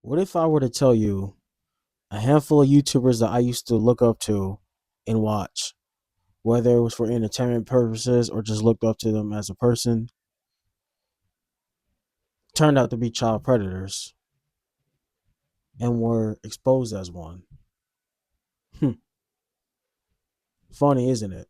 What if I were to tell you a handful of YouTubers that I used to look up to and watch, whether it was for entertainment purposes or just looked up to them as a person, turned out to be child predators and were exposed as one? Hmm. Funny, isn't it?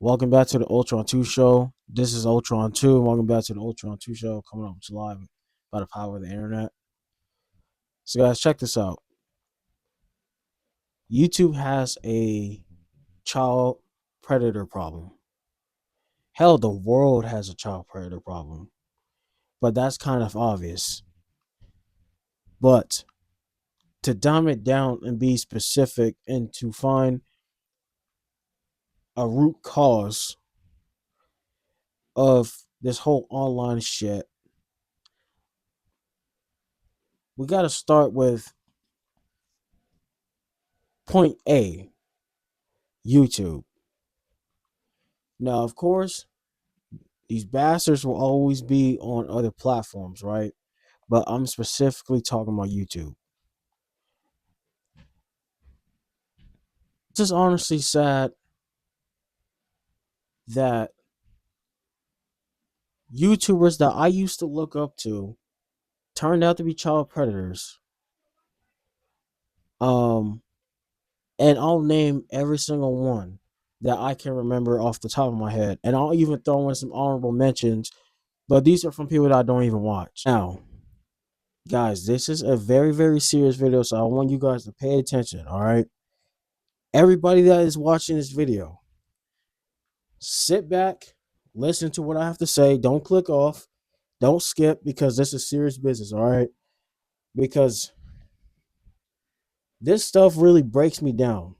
Welcome back to the Ultron 2 show. This is Ultron 2. Welcome back to the Ultron 2 show, coming up with you live by the power of the internet. So, guys, check this out. YouTube has a child predator problem. Hell, the world has a child predator problem, but that's kind of obvious. But to dumb it down and be specific and to find a root cause of this whole online shit, we got to start with point A, YouTube. Now, of course, these bastards will always be on other platforms, right? But I'm specifically talking about YouTube. It's just honestly sad that YouTubers that I used to look up to turned out to be child predators. Um, and I'll name every single one that I can remember off the top of my head, and I'll even throw in some honorable mentions. But these are from people that I don't even watch. Now, guys, this is a very, very serious video, so I want you guys to pay attention. All right, everybody that is watching this video, sit back, listen to what I have to say. Don't click off, don't skip, because this is serious business. All right, because this stuff really breaks me down.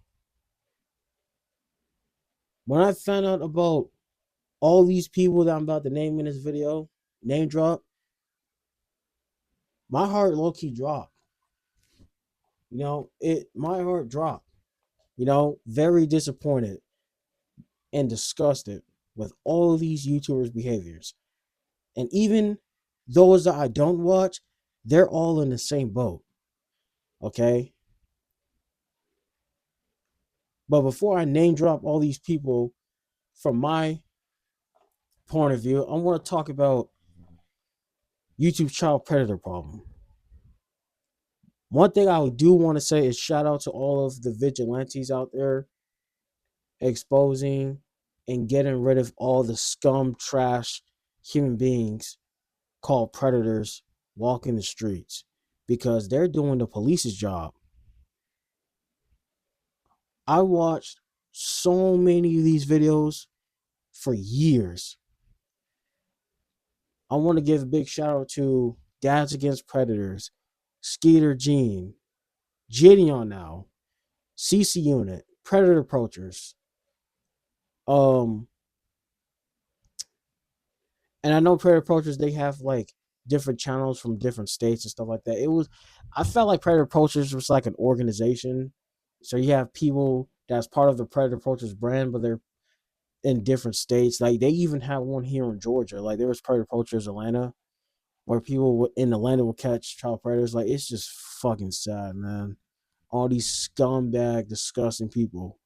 When I found out about all these people that I'm about to name in this video, name drop, my heart low key dropped. My heart dropped. Very disappointed and disgusted with all of these YouTubers' behaviors. And even those that I don't watch, they're all in the same boat. Okay? But before I name drop all these people from my point of view, I want to talk about YouTube child predator problem. One thing I do want to say is shout out to all of the vigilantes out there exposing and getting rid of all the scum, trash human beings called predators walking the streets, because they're doing the police's job. I watched so many of these videos for years. I want to give a big shout out to Dads Against Predators, Skeeter Gene, Gideon now, CC Unit, Predator Approachers. Um, and I know Predator Approachers, they have like different channels from different states and stuff like that. I felt like Predator Approachers was like an organization. So you have people that's part of the Predator Approachers brand, but they're in different states. Like they even have one here in Georgia. Like there was Predator Approachers Atlanta, where people in Atlanta will catch child predators. Like it's just fucking sad, man. All these scumbag, disgusting people.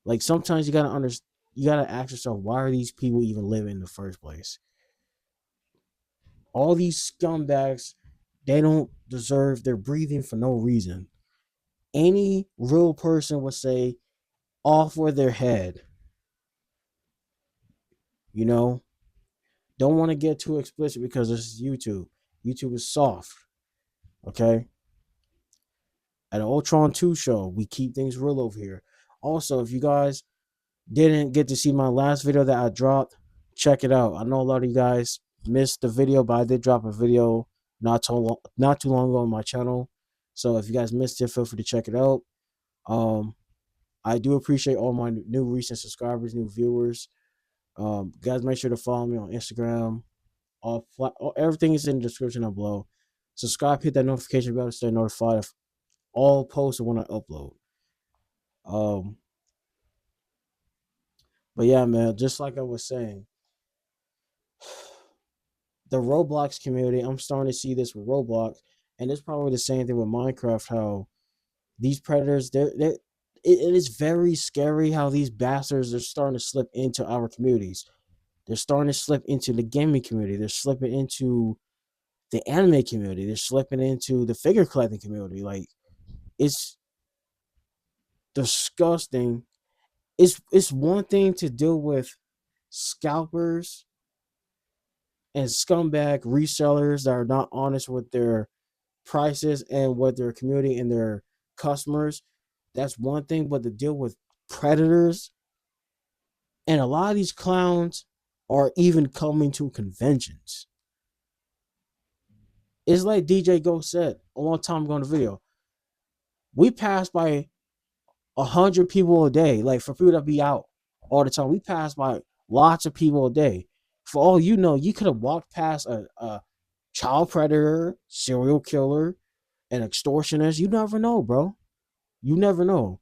Like sometimes you gotta ask yourself, why are these people even living in the first place? All these scumbags, they don't deserve. They're breathing for no reason. Any real person would say, off with their head. You know, don't want to get too explicit because this is YouTube. YouTube is soft. Okay. At the Ultron 2 show, we keep things real over here. Also, if you guys didn't get to see my last video that I dropped, check it out. I know a lot of you guys missed the video, but I did drop a video not too long ago on my channel. So if you guys missed it, feel free to check it out. I do appreciate all my new recent subscribers, new viewers. Guys, make sure to follow me on Instagram. Everything is in the description down below. Subscribe, hit that notification bell to stay notified of all posts when I upload. But yeah, man, just like I was saying, the Roblox community, I'm starting to see this with Roblox, and it's probably the same thing with Minecraft. How these predators, it is very scary how these bastards are starting to slip into our communities. They're starting to slip into the gaming community. They're slipping into the anime community. They're slipping into the figure collecting community. Like, it's disgusting. It's one thing to deal with scalpers and scumbag resellers that are not honest with their prices and with their community and their customers. That's one thing, but to deal with predators, and a lot of these clowns are even coming to conventions. It's like DJ Go said a long time ago in the video. We pass by 100 people a day. Like, for people that be out all the time, we pass by lots of people a day. For all you know, you could have walked past a child predator, serial killer, an extortionist. You never know, bro. You never know.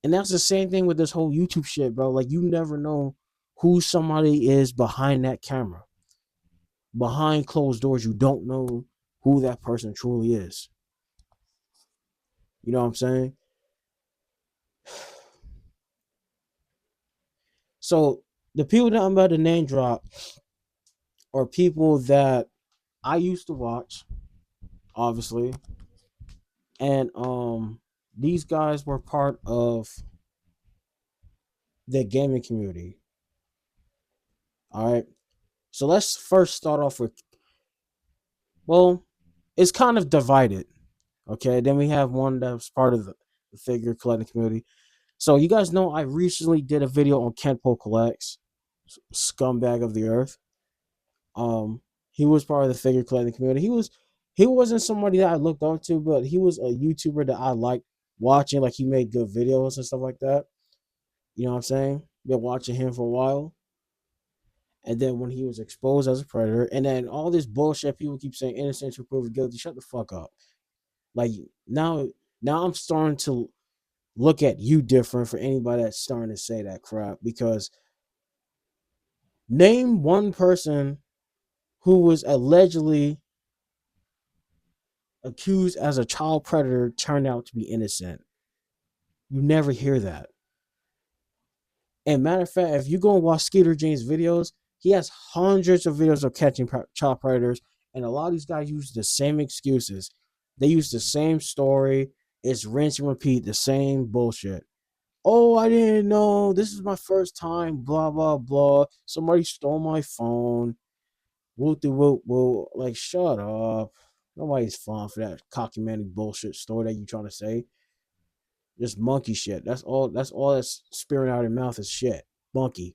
And that's the same thing with this whole YouTube shit, bro. Like, you never know who somebody is behind that camera. Behind closed doors, you don't know who that person truly is. You know what I'm saying? So the people that I'm about to name drop are people that I used to watch, obviously. And these guys were part of the gaming community. All right. So let's first start off with, well, it's kind of divided. Okay. Then we have one that's part of the figure collecting community. So you guys know I recently did a video on Ch1ld collects, scumbag of the earth. He was part of the figure collecting community. He wasn't somebody that I looked up to, but he was a YouTuber that I liked watching. Like, he made good videos and stuff like that. You know what I'm saying? Been watching him for a while. And then when he was exposed as a predator, and then all this bullshit, people keep saying innocent until proven guilty. Shut the fuck up. Like, now I'm starting to look at you different for anybody that's starting to say that crap, because name one person who was allegedly accused as a child predator turned out to be innocent. You never hear that. And matter of fact, if you go and watch Skeeter James videos, he has hundreds of videos of catching child predators, and a lot of these guys use the same excuses. They use the same story. It's rinse and repeat, the same bullshit. Oh, I didn't know. This is my first time. Blah blah blah. Somebody stole my phone. Whoop de whoop whoop. Like, shut up. Nobody's falling for that cockamamie bullshit story that you trying to say. Just monkey shit. That's all. That's all that's spewing out of your mouth is shit. Monkey.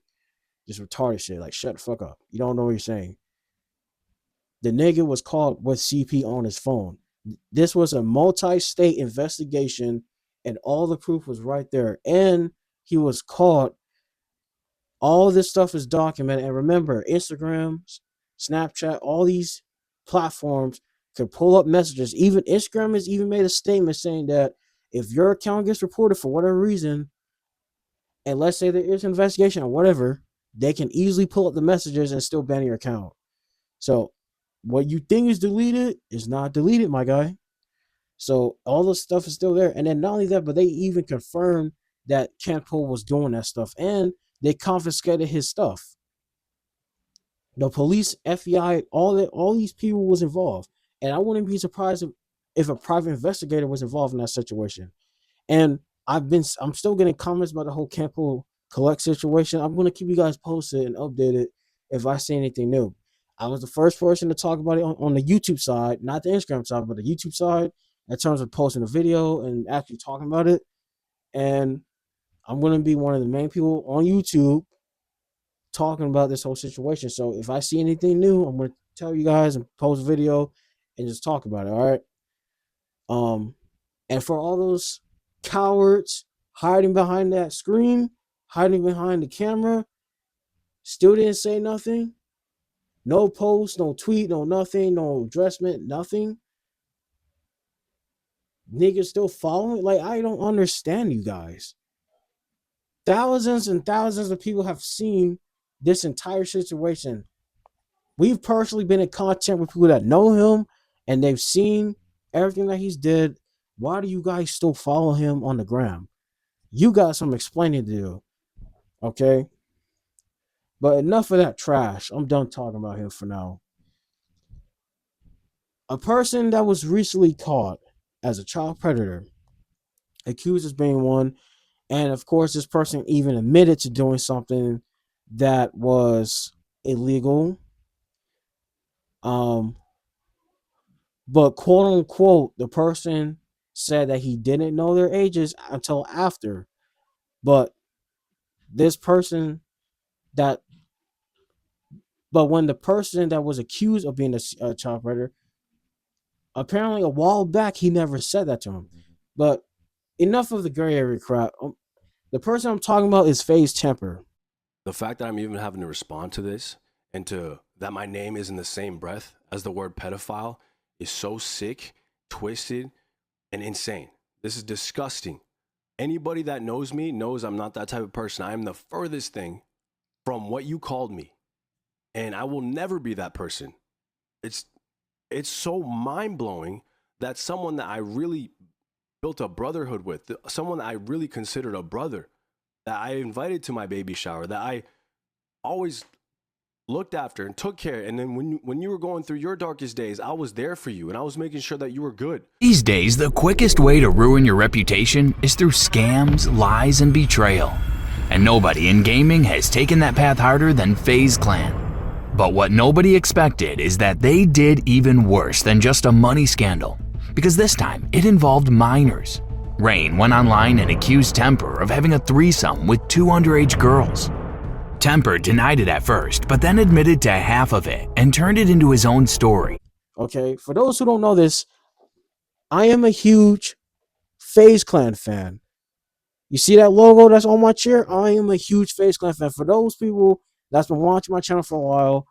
Just retarded shit. Like, shut the fuck up. You don't know what you're saying. The nigga was caught with CP on his phone. This was a multi-state investigation, and all the proof was right there. And he was caught. All this stuff is documented. And remember, Instagram, Snapchat, all these platforms could pull up messages. Even Instagram has even made a statement saying that if your account gets reported for whatever reason, and let's say there is an investigation or whatever, they can easily pull up the messages and still ban your account. So what you think is deleted is not deleted, my guy. So all the stuff is still there. And then not only that, but they even confirmed that Ch1ld was doing that stuff, and they confiscated his stuff. The police, FBI, all these people was involved. And I wouldn't be surprised if a private investigator was involved in that situation. And I'm still getting comments about the whole Ch1ld collect situation. I'm going to keep you guys posted and updated if I see anything new. I was the first person to talk about it on the YouTube side, not the Instagram side, but the YouTube side, in terms of posting a video and actually talking about it. And I'm going to be one of the main people on YouTube talking about this whole situation. So if I see anything new, I'm going to tell you guys and post a video and just talk about it. All right. And for all those cowards hiding behind that screen, hiding behind the camera, still didn't say nothing. No post, no tweet, no nothing, no addressment, nothing. Niggas still following. Like, I don't understand you guys. Thousands and thousands of people have seen this entire situation. We've personally been in contact with people that know him and they've seen everything that he's did. Why do you guys still follow him on the gram? You got some explaining to do. Okay? But enough of that trash. I'm done talking about him for now. A person that was recently caught as a child predator, accused as being one, and of course, this person even admitted to doing something that was illegal. Um, but quote unquote, the person said that he didn't know their ages until after. But this person that, but when the person that was accused of being a child predator, apparently a while back, he never said that to him. But enough of the gray area crap. The person I'm talking about is FaZe Temper. The fact that I'm even having to respond to this and to that my name is in the same breath as the word pedophile is so sick, twisted, and insane. This is disgusting. Anybody that knows me knows I'm not that type of person. I am the furthest thing from what you called me. And I will never be that person. It's so mind-blowing that someone that I really built a brotherhood with, someone that I really considered a brother, that I invited to my baby shower, that I always looked after and took care. And then when you were going through your darkest days, I was there for you and I was making sure that you were good. These days, the quickest way to ruin your reputation is through scams, lies, and betrayal. And nobody in gaming has taken that path harder than FaZe Clan. But what nobody expected is that they did even worse than just a money scandal, because this time it involved minors. Rain went online and accused Temper of having a threesome with 2 underage girls. Temper denied it at first, but then admitted to half of it and turned it into his own story. Okay, for those who don't know this, I am a huge FaZe Clan fan. You see that logo that's on my chair? I am a huge FaZe Clan fan. For those people that's been watching my channel for a while,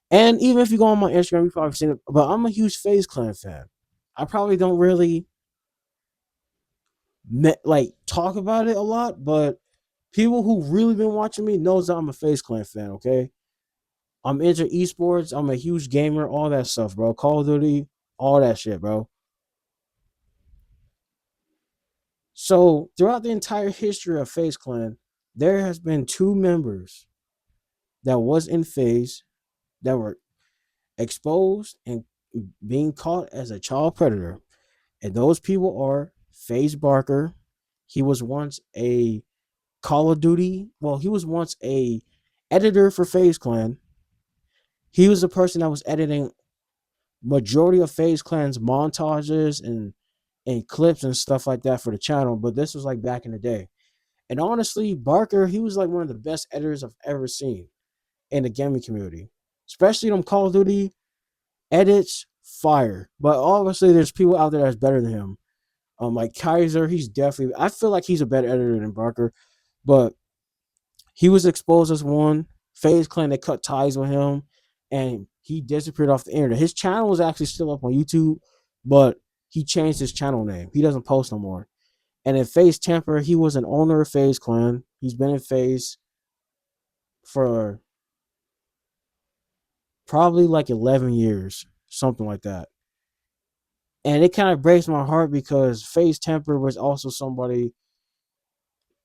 and even if you go on my Instagram, you've probably seen it, but I'm a huge FaZe Clan fan. I probably don't really talk about it a lot, but people who really been watching me knows that I'm a FaZe Clan fan, okay? I'm into esports. I'm a huge gamer, all that stuff, bro. Call of Duty, all that shit, bro. So throughout the entire history of FaZe Clan, there has been 2 members that was in FaZe that were exposed and being caught as a child predator. And those people are FaZe Barker. He was once a Call of Duty. Well, he was once a editor for FaZe Clan. He was the person that was editing majority of FaZe Clan's montages and clips and stuff like that for the channel. But this was like back in the day. And honestly, Barker, he was like one of the best editors I've ever seen in the gaming community. Especially them Call of Duty edits, fire. But obviously there's people out there that's better than him. Like Kaiser, he's definitely, I feel like he's a better editor than Barker. But he was exposed as one. FaZe Clan, they cut ties with him, and he disappeared off the internet. His channel was actually still up on YouTube, but he changed his channel name. He doesn't post no more. And in FaZe Temper, he was an owner of FaZe Clan. He's been in FaZe for probably like 11 years, something like that. And it kind of breaks my heart because FaZe Temper was also somebody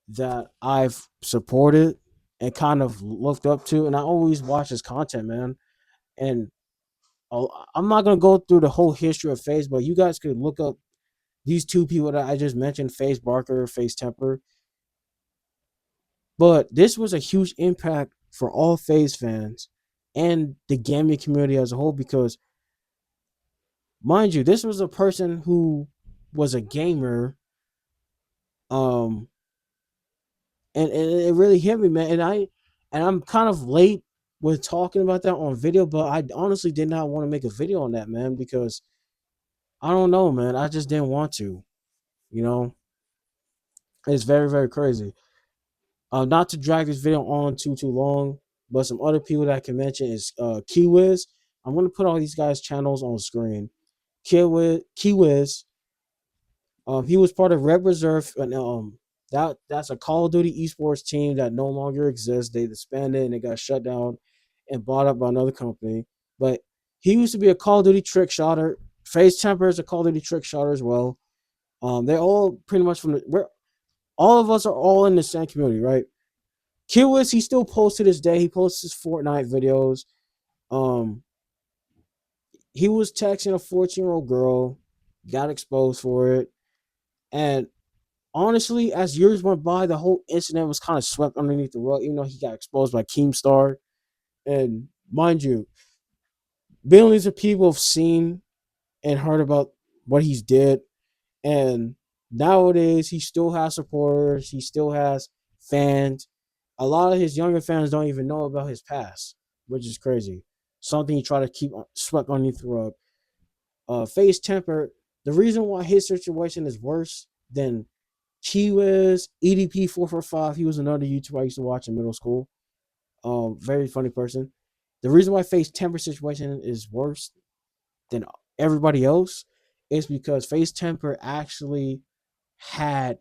that I've supported and kind of looked up to, and I always watch his content, man. And I'm not gonna go through the whole history of FaZe, but you guys could look up these 2 people that I just mentioned, FaZe Barker, FaZe Temper. But this was a huge impact for all FaZe fans and the gaming community as a whole because, mind you, this was a person who was a gamer, um, and it really hit me, man. And I'm kind of late with talking about that on video, but I honestly did not want to make a video on that, man, because I don't know, man. I just didn't want to, you know. It's very, very crazy. Not to drag this video on too long, but some other people that I can mention is Keywiz. I'm gonna put all these guys' channels on screen. Keywiz, he was part of Red Reserve, and That's a Call of Duty esports team that no longer exists. They disbanded and it got shut down and bought up by another company. But he used to be a Call of Duty trick shotter. FaZe Temper is a Call of Duty trick shotter as well. They're all pretty much all of us are all in the same community, right? Q he still posts to this day. He posts his Fortnite videos. He was texting a 14-year-old girl, got exposed for it. And honestly, as years went by, the whole incident was kind of swept underneath the rug, even though he got exposed by Keemstar. And mind you, billions of people have seen and heard about what he's did. And nowadays, he still has supporters. He still has fans. A lot of his younger fans don't even know about his past, which is crazy. Something he tried to keep swept underneath the rug. FaZe Temper, the reason why his situation is worse than Ch1ld, EDP445, he was another YouTuber I used to watch in middle school. Very funny person. The reason why FaZe Temper situation is worse than everybody else is because FaZe Temper actually had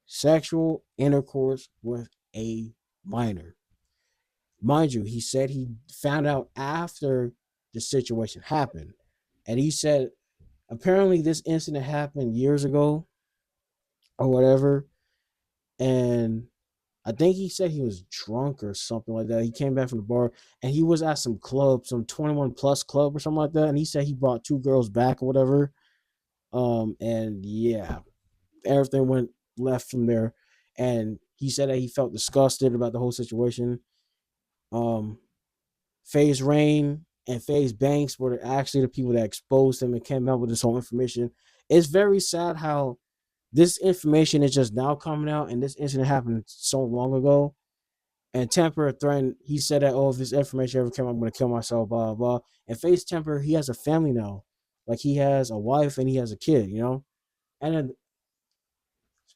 sexual intercourse with a minor. Mind you, he said he found out after the situation happened. And he said apparently this incident happened years ago or whatever. And I think he said he was drunk or something like that. He came back from the bar and he was at some club, some 21 plus club or something like that. And he said he brought 2 girls back or whatever. And yeah, everything went left from there. And he said that he felt disgusted about the whole situation. FaZe Rain and FaZe Banks were actually the people that exposed him and came out with this whole information. It's very sad how this information is just now coming out, and this incident happened so long ago. And Temper threatened, he said that, oh, if this information ever came out, I'm going to kill myself, blah, blah. And FaZe Temper, he has a family now. Like, he has a wife and he has a kid, you know? And then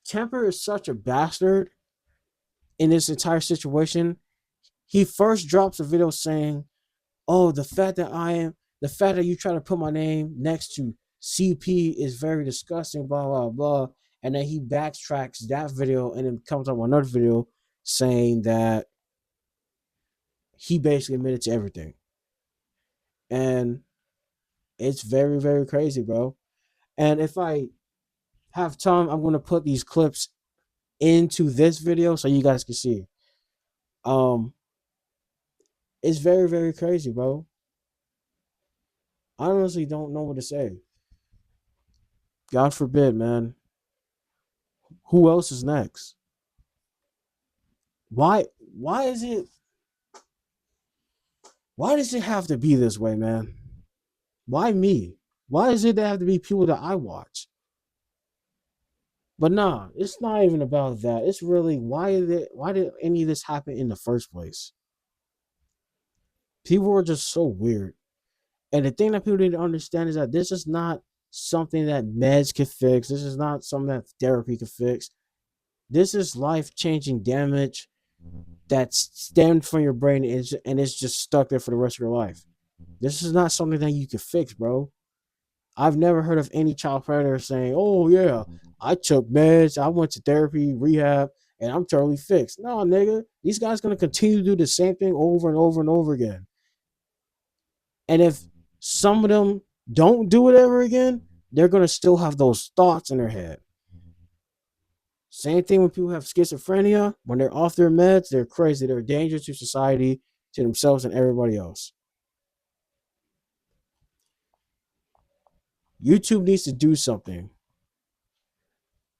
Temper is such a bastard in this entire situation. He first drops a video saying, oh, the fact that you try to put my name next to CP is very disgusting, blah, blah, blah. And then he backtracks that video and then comes up with another video saying that he basically admitted to everything. And it's very, very crazy, bro. And if I have time, I'm going to put these clips into this video so you guys can see. It's very, very crazy, bro. I honestly don't know what to say. God forbid, man. Who else is next? Why does it have to be this way, man? Why me? Why does it have to be people that I watch? But nah, it's not even about that. It's really why did any of this happen in the first place? People are just so weird. And the thing that people need to understand is that this is not something that meds can fix. This is not something that therapy can fix. This is life-changing damage that's stemmed from your brain and it's just stuck there for the rest of your life. This is not something that you can fix, bro. I've never heard of any child predator saying, oh, yeah, I took meds, I went to therapy, rehab, and I'm totally fixed. No, nigga. These guys going to continue to do the same thing over and over and over again. And if some of them don't do it ever again, they're going to still have those thoughts in their head. Same thing when people have schizophrenia. When they're off their meds, they're crazy. They're a danger to society, to themselves, and everybody else. YouTube needs to do something.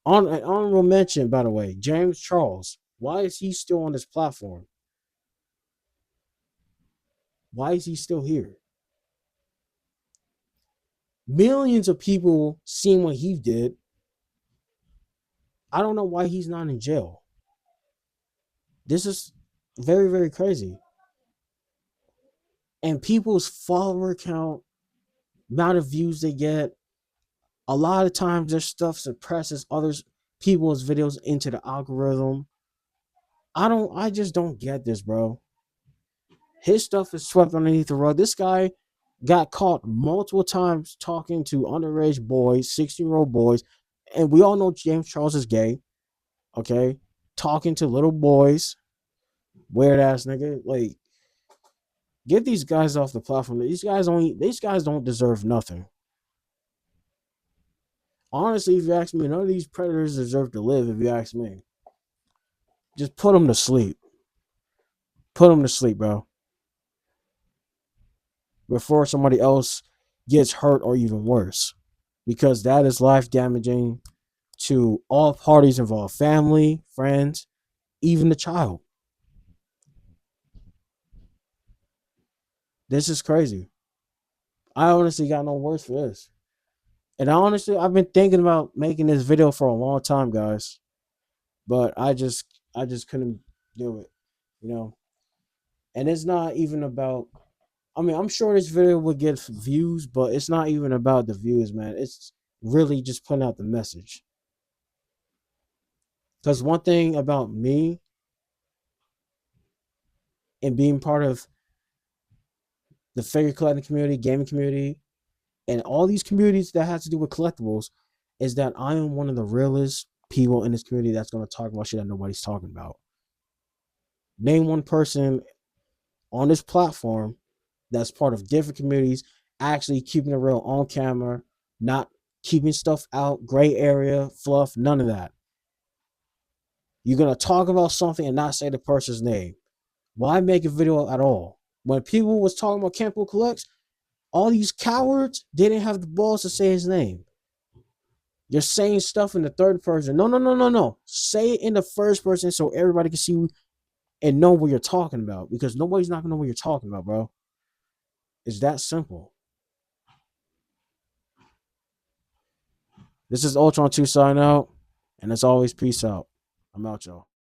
On an honorable mention, by the way, James Charles. Why is he still on this platform? Why is he still here? Millions of people seen what he did. I don't know why he's not in jail. This is very, very crazy. And people's follower count, amount of views they get, a lot of times their stuff suppresses others people's videos into the algorithm. I just don't get this, bro. His stuff is swept underneath the rug. This guy got caught multiple times talking to underage boys, 16-year-old boys, And we all know James Charles is gay. Okay, talking to little boys, weird ass nigga. Like, get these guys off the platform. These guys don't deserve nothing. Honestly, if you ask me, none of these predators deserve to live. If you ask me, just put them to sleep. Put them to sleep, bro. Before somebody else gets hurt or even worse, because that is life damaging to all parties involved: family, friends, even the child. This is crazy. I honestly got no words for this. And I've been thinking about making this video for a long time, guys. But I just couldn't do it, you know. And it's not even about, I mean, I'm sure this video would get views, but it's not even about the views, man. It's really just putting out the message. Because one thing about me and being part of the figure collecting community, gaming community, and all these communities that have to do with collectibles is that I am one of the realest people in this community that's going to talk about shit that nobody's talking about. Name one person on this platform that's part of different communities, actually keeping it real on camera, not keeping stuff out, gray area, fluff, none of that. You're going to talk about something and not say the person's name. Why make a video at all? When people was talking about Campbell Collects, all these cowards didn't have the balls to say his name. You're saying stuff in the third person. No. Say it in the first person so everybody can see and know what you're talking about, because nobody's not going to know what you're talking about, bro. It's that simple. This is Ultron 2 sign out, and as always, peace out. I'm out, y'all.